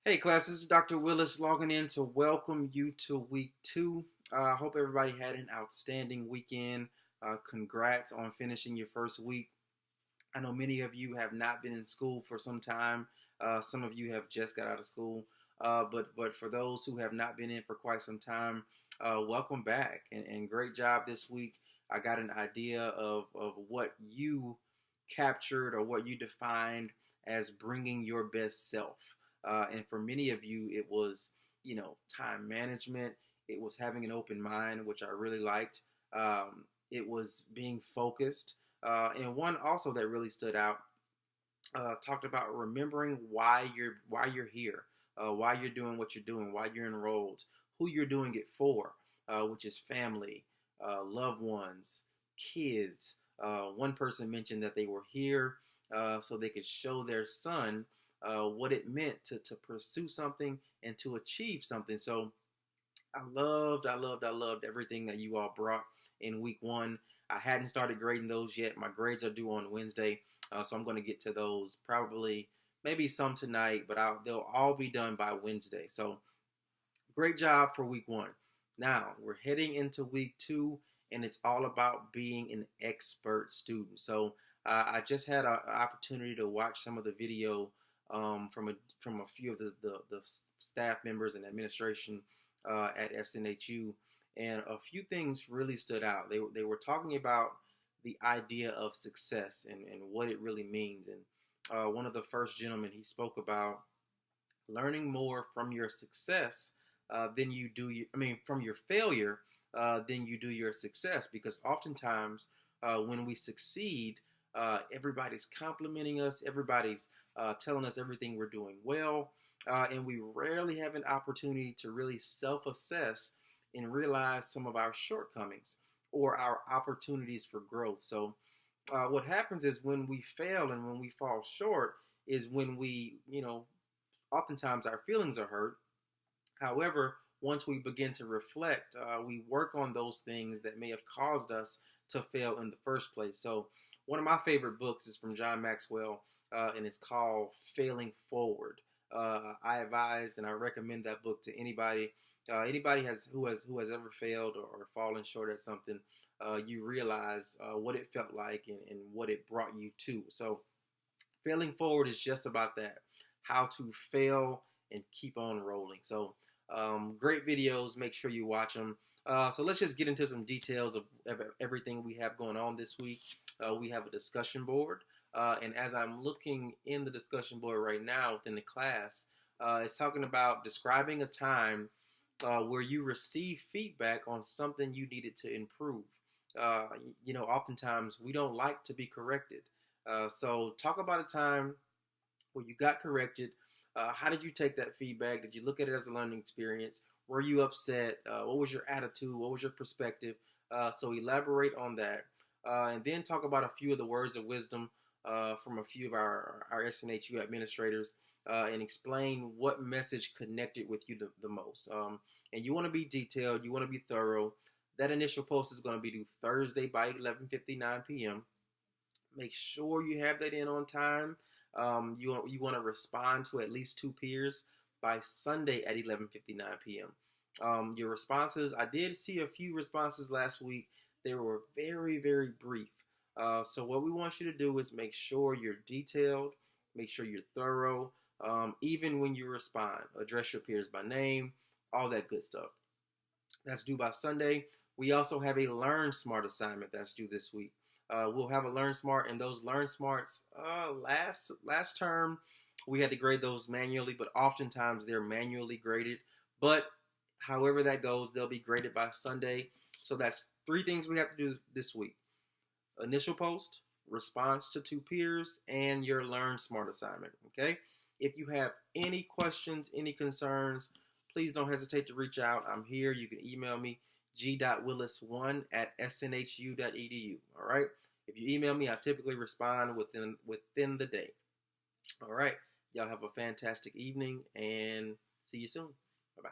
Hey class, this is Dr. Willis logging in to welcome you to week two. I hope everybody had an outstanding weekend. Congrats on finishing your first week. I know many of you have not been in school for some time. Some of you have just got out of school. But for those who have not been in for quite some time, welcome back and great job this week. I got an idea of what you captured or what you defined as bringing your best self. And for many of you, it was, time management. It was having an open mind, which I really liked. It was being focused. And one also that really stood out talked about remembering why you're here, why you're doing what you're doing, why you're enrolled, who you're doing it for, which is family, loved ones, kids. One person mentioned that they were here so they could show their son what it meant to pursue something and to achieve something. So I loved everything that you all brought in week one. I hadn't started grading those yet. My grades are due on Wednesday, so I'm going to get to those probably, maybe some tonight, but they'll all be done by Wednesday. So great job for week one. Now we're heading into week two, and it's all about being an expert student. So I just had an opportunity to watch some of the video from a few of the staff members and administration at SNHU, and a few things really stood out. They were talking about the idea of success and what it really means. And one of the first gentlemen, he spoke about learning more from your success than you do. From your failure than you do your success, because oftentimes when we succeed, everybody's complimenting us, everybody's telling us everything we're doing well, and we rarely have an opportunity to really self-assess and realize some of our shortcomings or our opportunities for growth. So what happens is when we fail and when we fall short is when we, oftentimes our feelings are hurt. However, once we begin to reflect, we work on those things that may have caused us to fail in the first place. So, one of my favorite books is from John Maxwell, and it's called Failing Forward. I advise and I recommend that book to anybody. Anybody who has ever failed or fallen short at something, you realize what it felt like and what it brought you to. So, failing forward is just about that, how to fail and keep on rolling. So great videos, make sure you watch them. So let's just get into some details of everything we have going on this week. We have a discussion board, and as I'm looking in the discussion board right now within the class, it's talking about describing a time where you receive feedback on something you needed to improve. Oftentimes we don't like to be corrected. So talk about a time where you got corrected. How did you take that feedback? Did you look at it as a learning experience? Were you upset? What was your attitude? What was your perspective? So elaborate on that. And then talk about a few of the words of wisdom from a few of our SNHU administrators, and explain what message connected with you the most. And you want to be detailed. You want to be thorough. That initial post is going to be due Thursday by 11:59 p.m. Make sure you have that in on time. You want to respond to at least two peers by Sunday at 11:59 p.m. Your responses, I did see a few responses last week. They were very, very brief. So what we want you to do is make sure you're detailed, make sure you're thorough. Even when you respond, address your peers by name, all that good stuff. That's due by Sunday. We also have a Learn Smart assignment that's due this week. We'll have a Learn Smart, and those Learn Smarts, last term we had to grade those manually, but oftentimes they're manually graded. But however that goes, they'll be graded by Sunday. So that's three things we have to do this week: initial post, response to two peers, and your Learn Smart assignment. Okay? If you have any questions, any concerns, please don't hesitate to reach out. I'm here. You can email me, g.willis1@snhu.edu. All right? If you email me, I typically respond within the day. All right? Y'all have a fantastic evening, and see you soon. Bye-bye.